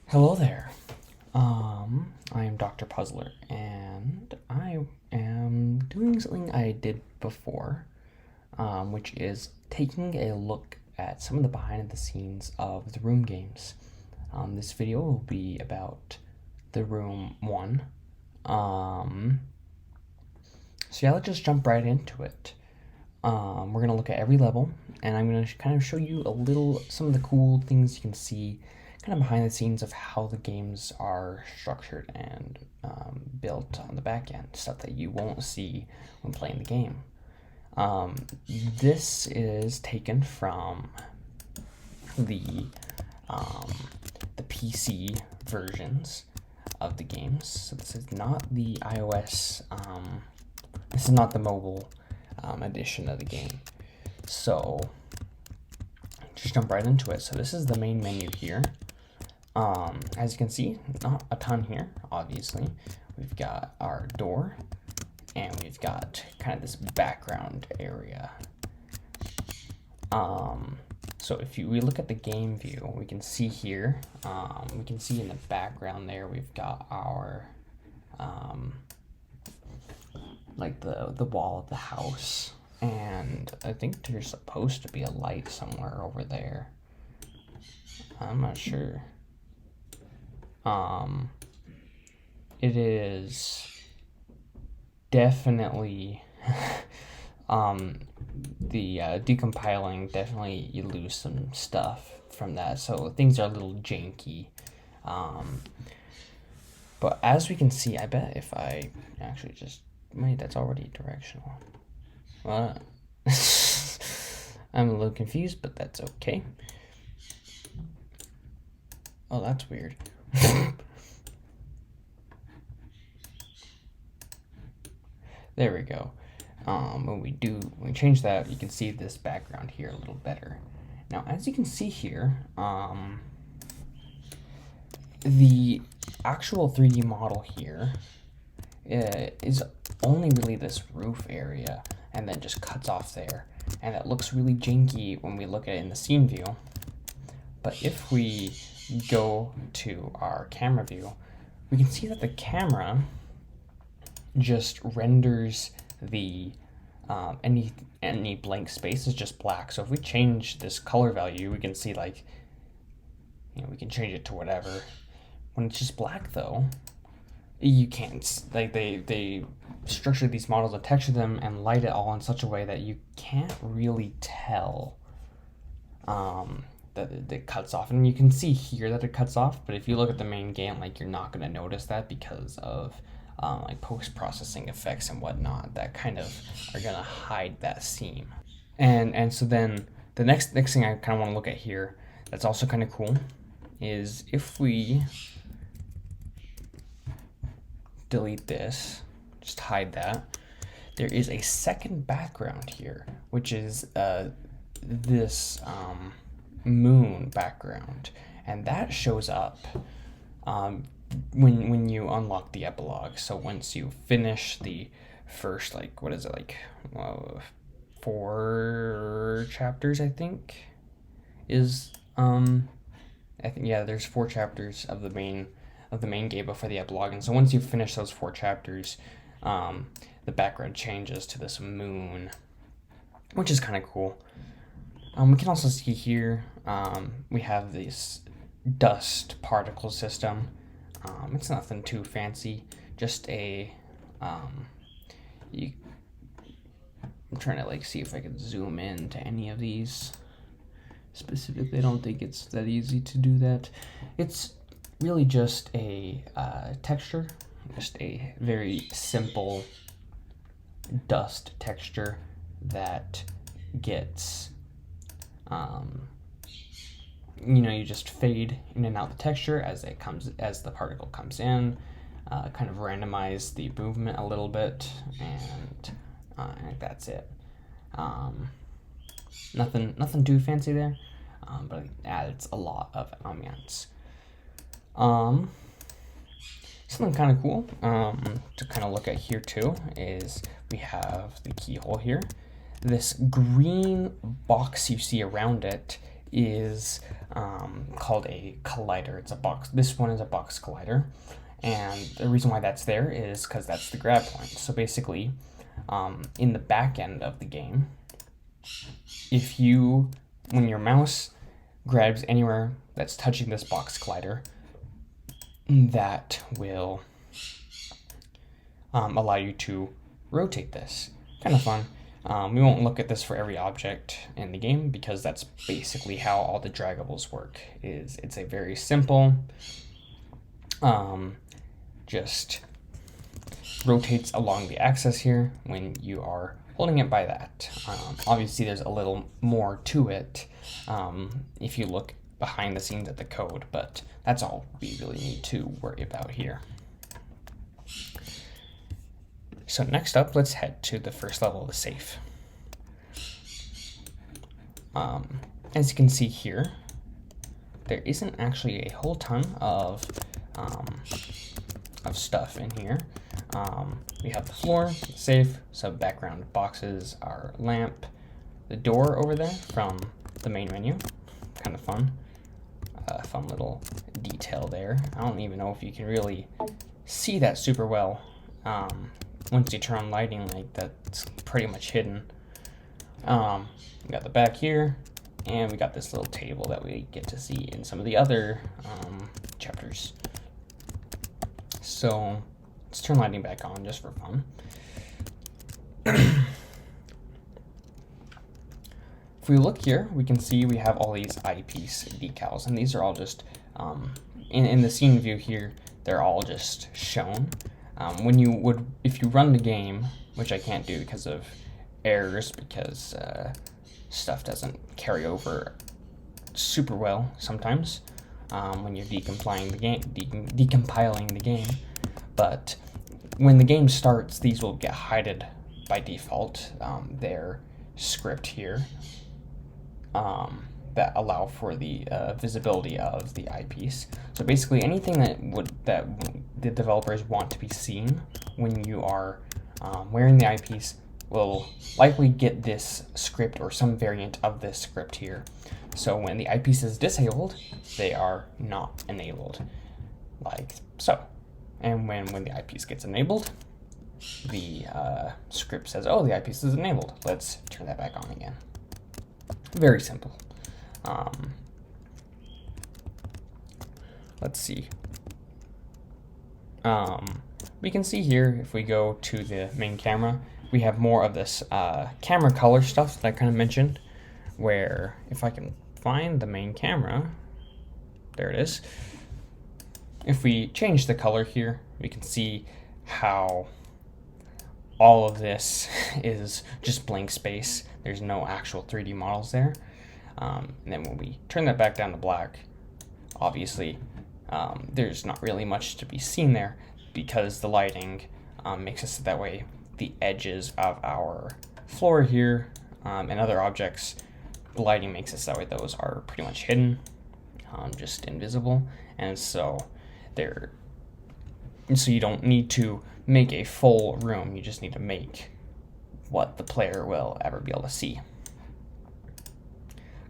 Hello there. I am Dr. Puzzler, and I am doing something I did before, which is taking a look at some of the behind the scenes of the Room games. This video will be about the Room 1. So yeah, let's just jump right into it. We're gonna look at every level, and I'm gonna kind of show you some of the cool things you can see kind of behind the scenes of how the games are structured and built on the back end, stuff that you won't see when playing the game. This is taken from the PC versions of the games. So this is not the iOS. This is not the mobile edition of the game. So just jump right into it. So this is the main menu here. As you can see, not a ton here, obviously. We've got our door, and we've got kind of this background area. So if we look at the game view, we can see here, we can see in the background there, we've got our, like the wall of the house. And I think there's supposed to be a light somewhere over there. I'm not sure. It is definitely the decompiling, definitely you lose some stuff from that, so things are a little janky. But as we can see, I bet if I actually just wait, that's already directional. What? I'm a little confused, but that's okay. Oh, that's weird. There we go. When we change that, you can see this background here a little better. Now, as you can see here, the actual 3D model here is only really this roof area, and then just cuts off there. And it looks really janky when we look at it in the scene view. But if we go to our camera view, we can see that the camera just renders the any blank space is just black. So if we change this color value, we can see, like, we can change it to whatever. When it's just black though, you can't, like, they structure these models and texture them and light it all in such a way that you can't really tell that it cuts off. And you can see here that it cuts off, but if you look at the main game, like, you're not going to notice that because of like post-processing effects and whatnot that kind of are gonna hide that seam. And so then the next thing I kind of want to look at here that's also kind of cool is if we delete this, just hide that, there is a second background here, which is this moon background, and that shows up when you unlock the epilogue. So once you finish the first, like, what is it, like 4 chapters, I think is yeah, there's 4 chapters of the main game before the epilogue. And so once you finish those 4 chapters, the background changes to this moon, which is kind of cool. We can also see here we have this dust particle system. It's nothing too fancy, just a I'm trying to, like, see if I can zoom in to any of these specifically. I don't think it's that easy to do that. It's really just a texture, just a very simple dust texture that gets you just fade in and out the texture as the particle comes in, kind of randomize the movement a little bit, and that's it. Nothing too fancy there, but it adds a lot of ambiance. Something kind of cool to kind of look at here too is we have the keyhole here. This green box you see around it is called a collider. It's a box. This one is a box collider, and the reason why that's there is because that's the grab point. So basically, in the back end of the game, when your mouse grabs anywhere that's touching this box collider, that will allow you to rotate this. Kind of fun. We won't look at this for every object in the game because that's basically how all the draggables work. It's a very simple, just rotates along the axis here when you are holding it by that. Obviously there's a little more to it if you look behind the scenes at the code, but that's all we really need to worry about here. So next up, let's head to the first level of the safe. As you can see here, there isn't actually a whole ton of stuff in here. We have the floor, the safe, some background boxes, our lamp, the door over there from the main menu. Kind of fun. Fun little detail there. I don't even know if you can really see that super well. Once you turn on lighting, like, that's pretty much hidden. We got the back here, and we got this little table that we get to see in some of the other chapters. So let's turn lighting back on just for fun. If we look here, we can see we have all these eyepiece decals, and these are all just, in the scene view here, they're all just shown. If you run the game, which I can't do because of errors, because stuff doesn't carry over super well sometimes when you're decompiling the game. But when the game starts, these will get hidden by default. Their script here that allow for the visibility of the eyepiece. So basically, anything that the developers want to be seen when you are wearing the eyepiece will likely get this script or some variant of this script here. So when the eyepiece is disabled, they are not enabled, like so. And when the eyepiece gets enabled, the script says, oh, the eyepiece is enabled. Let's turn that back on again. Very simple. Let's see. We can see here, if we go to the main camera, we have more of this camera color stuff that I kind of mentioned, where if I can find the main camera, there it is. If we change the color here, we can see how all of this is just blank space. There's no actual 3D models there. And then when we turn that back down to black, obviously there's not really much to be seen there because the lighting makes us that way. The edges of our floor here and other objects, the lighting makes us that way. Those are pretty much hidden, just invisible. And so you don't need to make a full room. You just need to make what the player will ever be able to see.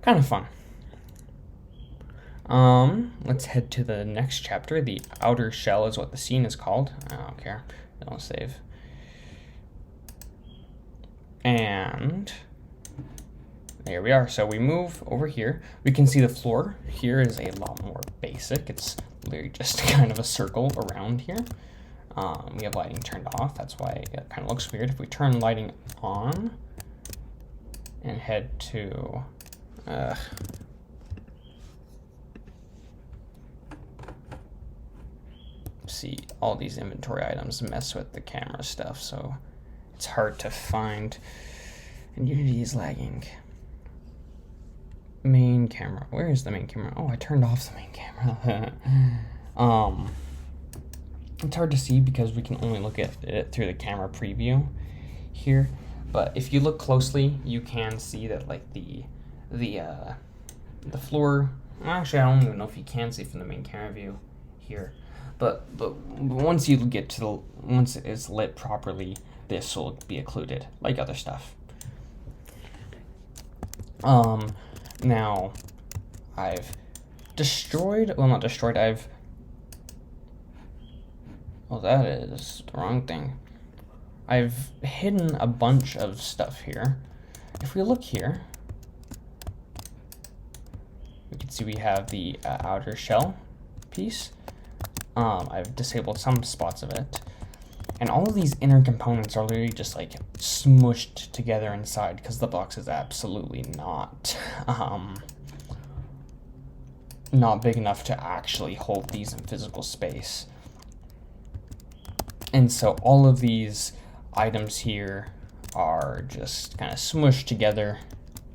Kind of fun. Let's head to the next chapter. The outer shell is what the scene is called. I don't care. Don't save. And there we are. So we move over here. We can see the floor here is a lot more basic. It's literally just kind of a circle around here. We have lighting turned off. That's why it kind of looks weird. If we turn lighting on and head to see, all these inventory items mess with the camera stuff, so it's hard to find, and Unity is lagging. Main camera, where is the main camera? Oh, I turned off the main camera. It's hard to see because we can only look at it through the camera preview here, but if you look closely, you can see that like the floor, actually I don't even know if you can see from the main camera view here, but once you get to once it's lit properly, this will be occluded like other stuff. Now I've destroyed, well, not destroyed, well, that is the wrong thing. I've hidden a bunch of stuff here. If we look here, we can see we have the outer shell piece. I've disabled some spots of it. And all of these inner components are literally just like smushed together inside because the box is absolutely not big enough to actually hold these in physical space. And so all of these items here are just kind of smushed together.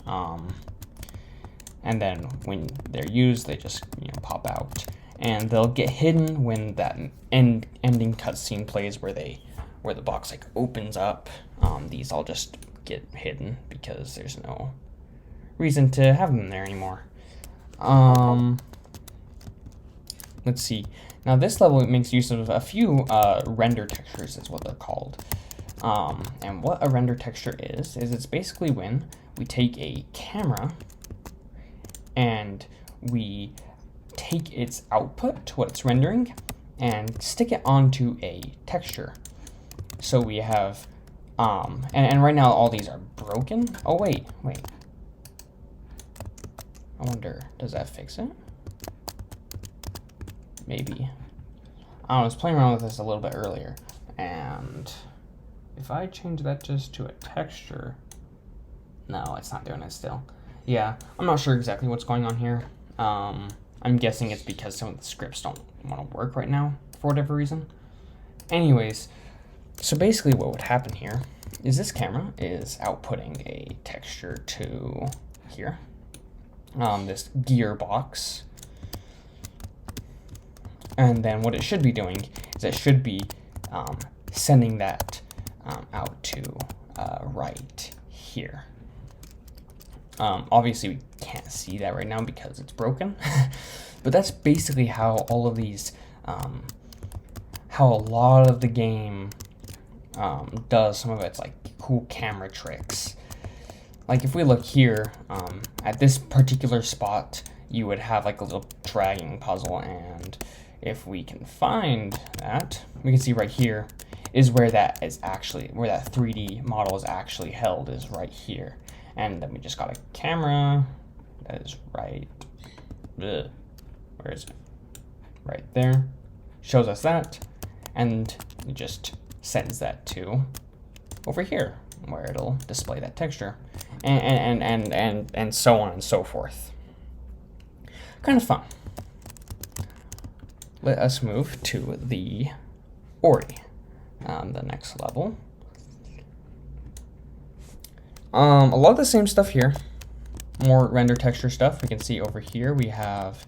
And then when they're used, they just pop out. And they'll get hidden when that ending cutscene plays where the box like opens up. These all just get hidden because there's no reason to have them there anymore. Let's see. Now this level makes use of a few render textures is what they're called. And what a render texture is it's basically when we take a camera and we take its output, what it's rendering, and stick it onto a texture. So we have, and right now all these are broken. Oh, wait. I wonder, does that fix it? Maybe. I was playing around with this a little bit earlier, and if I change that just to a texture, no, it's not doing it still. Yeah, I'm not sure exactly what's going on here. I'm guessing it's because some of the scripts don't want to work right now for whatever reason. Anyways, so basically what would happen here is this camera is outputting a texture to here, this gearbox. And then what it should be doing is it should be sending that out to right here. Obviously we can't see that right now because it's broken, but that's basically how all of these, how a lot of the game does some of its like cool camera tricks. Like if we look here, at this particular spot, you would have like a little dragging puzzle, and if we can find that, we can see right here is where that is actually, where that 3D model is actually held, is right here. And then we just got a camera that is right, where is it? Right there. Shows us that, and it just sends that to over here, where it'll display that texture, and so on and so forth. Kind of fun. Let us move to the Ori, the next level. A lot of the same stuff here, more render texture stuff. We can see over here we have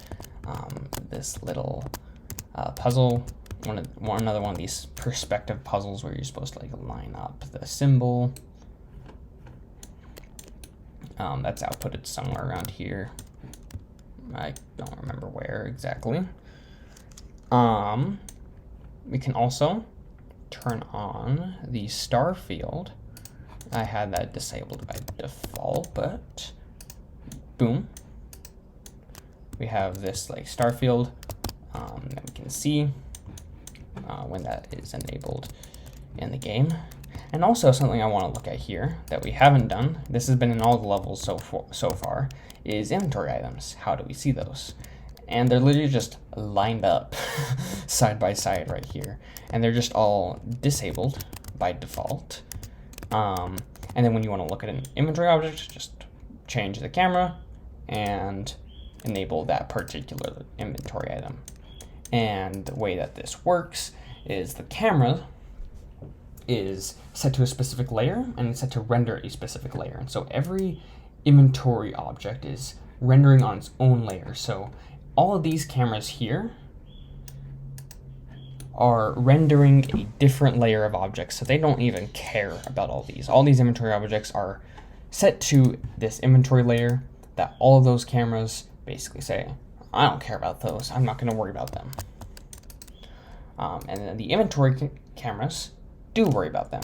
this little puzzle, another one of these perspective puzzles where you're supposed to like line up the symbol. That's outputted somewhere around here. I don't remember where exactly. We can also turn on the star field. I had that disabled by default, but boom. We have this like star field that we can see when that is enabled in the game. And also something I want to look at here that we haven't done, this has been in all the levels so far, is inventory items. How do we see those? And they're literally just lined up side by side right here. And they're just all disabled by default. And then when you want to look at an inventory object, just change the camera and enable that particular inventory item. And the way that this works is the camera is set to a specific layer and it's set to render a specific layer. And so every inventory object is rendering on its own layer. So all of these cameras here are rendering a different layer of objects, so they don't even care about all these. All these inventory objects are set to this inventory layer that all of those cameras basically say, I don't care about those, I'm not going to worry about them. And then the inventory cameras do worry about them.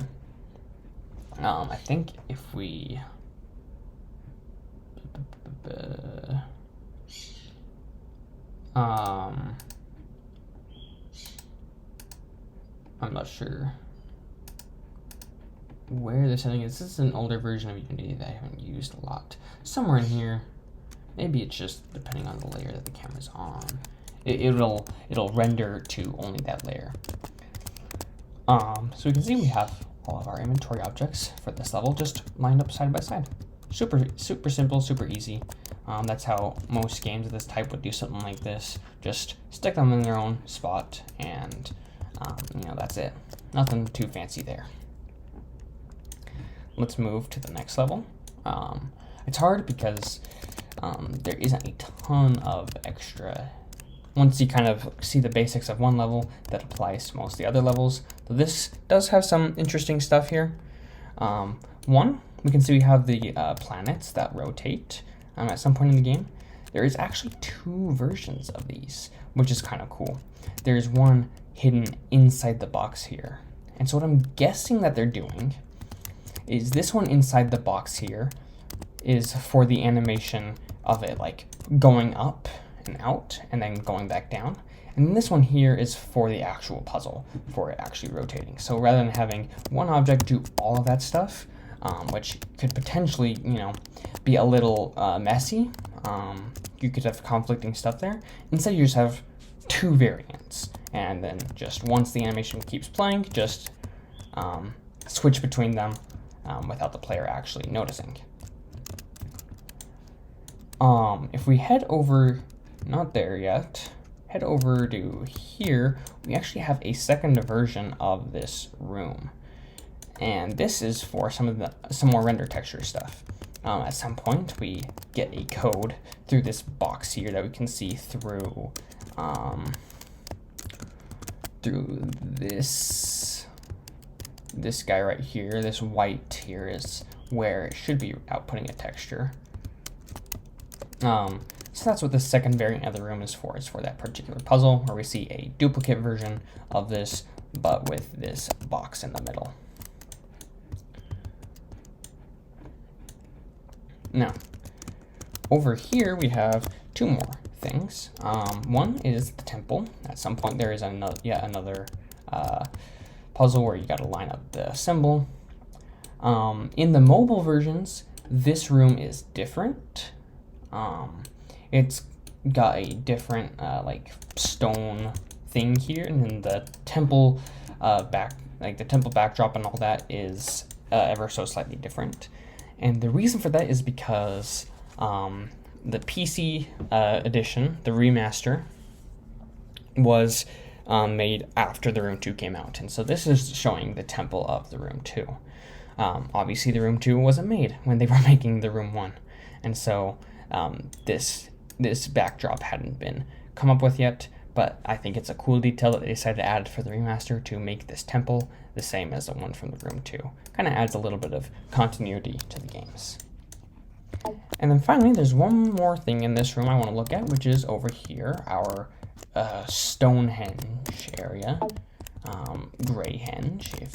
I think if we I'm not sure where the setting is. This is an older version of Unity that I haven't used a lot. Somewhere in here. Maybe it's just depending on the layer that the camera's on. It'll render to only that layer. So we can see we have all of our inventory objects for this level just lined up side by side. Super simple, super easy. That's how most games of this type would do something like this. Just stick them in their own spot, and that's it. Nothing too fancy there. Let's move to the next level. It's hard because there isn't a ton of extra. Once you kind of see the basics of one level, that applies to most of the other levels. So this does have some interesting stuff here. One, we can see we have the planets that rotate at some point in the game. There is actually 2 versions of these, which is kind of cool. There's one hidden inside the box here. And so what I'm guessing that they're doing is this one inside the box here is for the animation of it like going up and out and then going back down. And then this one here is for the actual puzzle, for it actually rotating. So rather than having one object do all of that stuff, which could potentially, be a little messy, you could have conflicting stuff there. Instead, you just have 2 variants. And then just once the animation keeps playing, just switch between them without the player actually noticing. If we head over, not there yet, head over to here, we actually have a second version of this room. And this is for some more render texture stuff. At some point, we get a code through this box here that we can see through this guy right here. This white here is where it should be outputting a texture. So that's what the second variant of the room is for. It's for that particular puzzle where we see a duplicate version of this, but with this box in the middle. Now, over here we have 2 more things. One is the temple. At some point there is yet another puzzle where you got to line up the symbol. In the mobile versions, this room is different. It's got a different like stone thing here, and then the temple the temple backdrop and all that is ever so slightly different. And the reason for that is because the PC edition, the remaster, was made after the Room 2 came out, and so this is showing the temple of the Room 2. Obviously, the Room 2 wasn't made when they were making the Room 1, and so this backdrop hadn't been come up with yet, but I think it's a cool detail that they decided to add for the remaster to make this temple the same as the one from the Room 2. Kind of adds a little bit of continuity to the games. And then finally, there's one more thing in this room I want to look at, which is over here, our Stonehenge area. Greyhenge,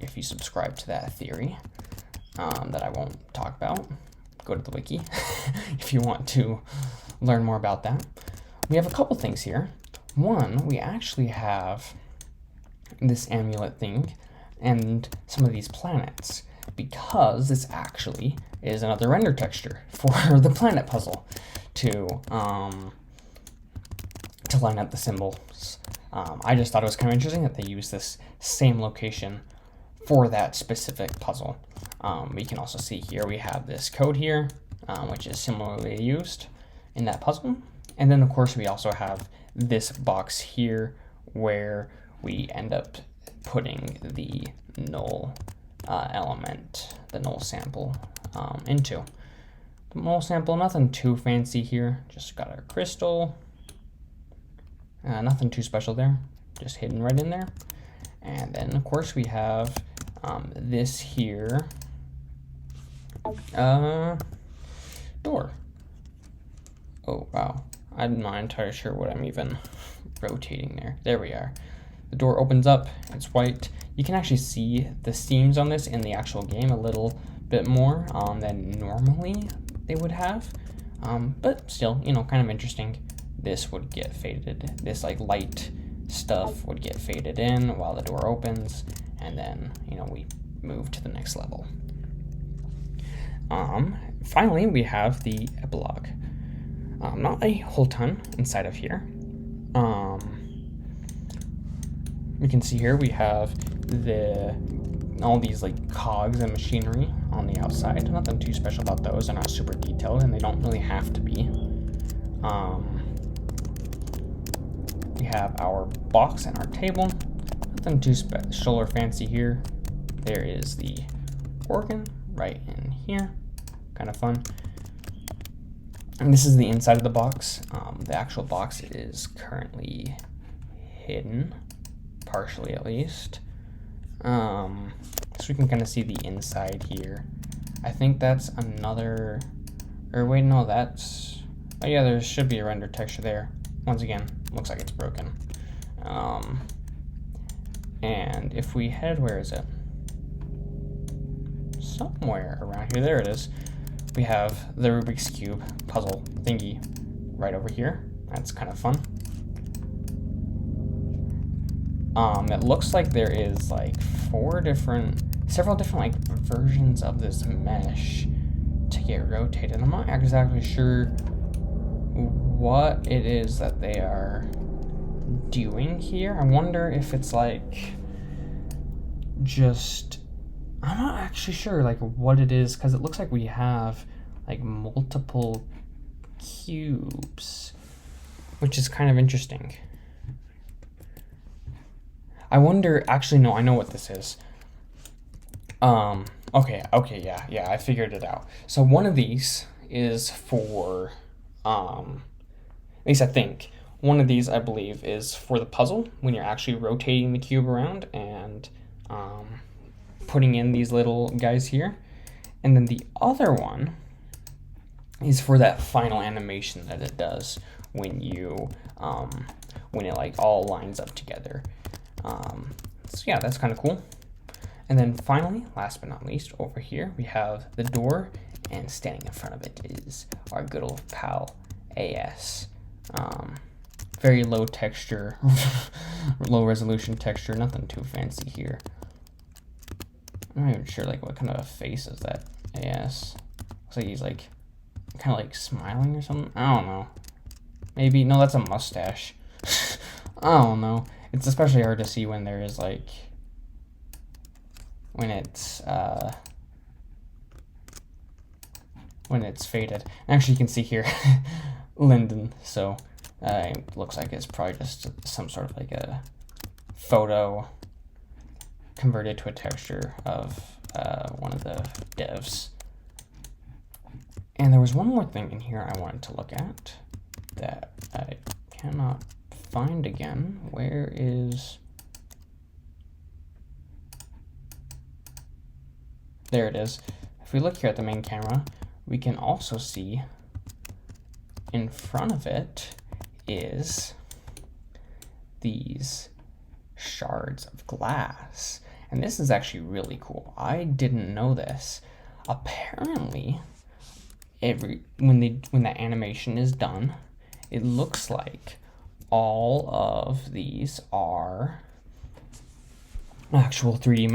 if you subscribe to that theory that I won't talk about. Go to the wiki if you want to learn more about that. We have a couple things here. One, we actually have this amulet thing and some of these planets, because this actually is another render texture for the planet puzzle to line up the symbols. I just thought it was kind of interesting that they use this same location for that specific puzzle. We can also see here we have this code here, which is similarly used in that puzzle. And then of course we also have this box here where we end up putting the null element, the null sample, into. The null sample, nothing too fancy here, just got our crystal. Nothing too special there, just hidden right in there. And then of course we have this here door. Oh wow, I'm not entirely sure what I'm even rotating there. There we are. The door opens up, it's white. You can actually see the seams on this in the actual game a little bit more than normally they would have. But still, kind of interesting this would get faded. This like light stuff would get faded in while the door opens, and then, you know, we move to the next level. Finally, we have the epilogue. Not a whole ton inside of here. We can see here we have all these like cogs and machinery on the outside. Nothing too special about those. They're not super detailed, and they don't really have to be. We have our box and our table. Nothing too special or fancy here. There is the organ right in here. Kind of fun. And this is the inside of the box. The actual box is currently hidden, partially at least. So we can kind of see the inside here. I think that's another, or wait, no, that's, oh yeah, there should be a render texture there. Once again, looks like it's broken. And if we head, where is it? Somewhere around here, there it is. We have the Rubik's Cube puzzle thingy right over here. That's kind of fun. It looks like there is like several different like versions of this mesh to get rotated. I'm not exactly sure what it is that they are doing here. I wonder if it's like just, I'm not actually sure like what it is, because it looks like we have like multiple cubes, which is kind of interesting. I wonder, actually no, I know what this is. Okay, yeah, I figured it out. So one of these is for, at least I think, one of these I believe is for the puzzle, when you're actually rotating the cube around and putting in these little guys here. And then the other one is for that final animation that it does when you, when it like all lines up together. So yeah, that's kind of cool. And then finally, last but not least, over here we have the door, and standing in front of it is our good old pal AS. Very low texture, low resolution texture, nothing too fancy here. I'm not even sure like what kind of a face is that AS. Looks like he's like kind of like smiling or something. I don't know. Maybe, no, that's a mustache. I don't know. It's especially hard to see when there is like, when it's faded. Actually, you can see here Lyndon, so it looks like it's probably just some sort of like a photo converted to a texture of one of the devs. And there was one more thing in here I wanted to look at that I cannot find again. Where is, there it is. If we look here at the main camera, we can also see in front of it is these shards of glass. And this is actually really cool. I didn't know this. Apparently, when the animation is done, it looks like all of these are actual 3D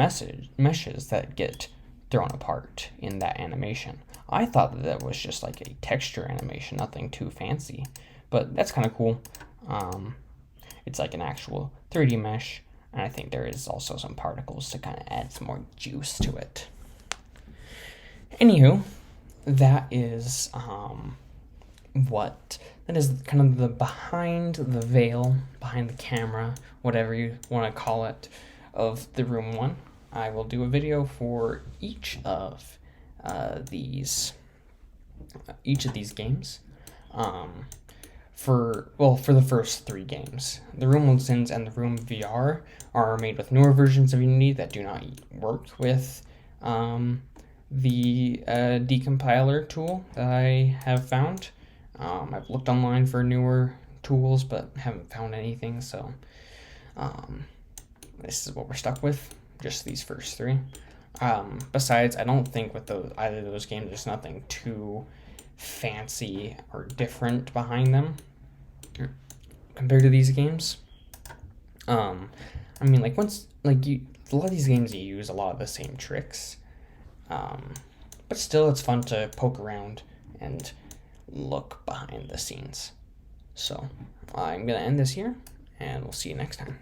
meshes that get thrown apart in that animation. I thought that was just like a texture animation, nothing too fancy, but that's kind of cool. It's like an actual 3D mesh, and I think there is also some particles to kind of add some more juice to it. Anywho, that is that is kind of the behind the veil, behind the camera, whatever you want to call it, of the Room 1. I will do a video for each of these games. For the first 3 games. The Room Lessons and the Room VR are made with newer versions of Unity that do not work with the decompiler tool that I have found. I've looked online for newer tools, but haven't found anything, so this is what we're stuck with, just these first 3. Besides, I don't think with either of those games, there's nothing too fancy or different behind them. compared to these games. I mean, like once like you, a lot of these games you use a lot of the same tricks, but still it's fun to poke around and look behind the scenes. So I'm gonna end this here, and we'll see you next time.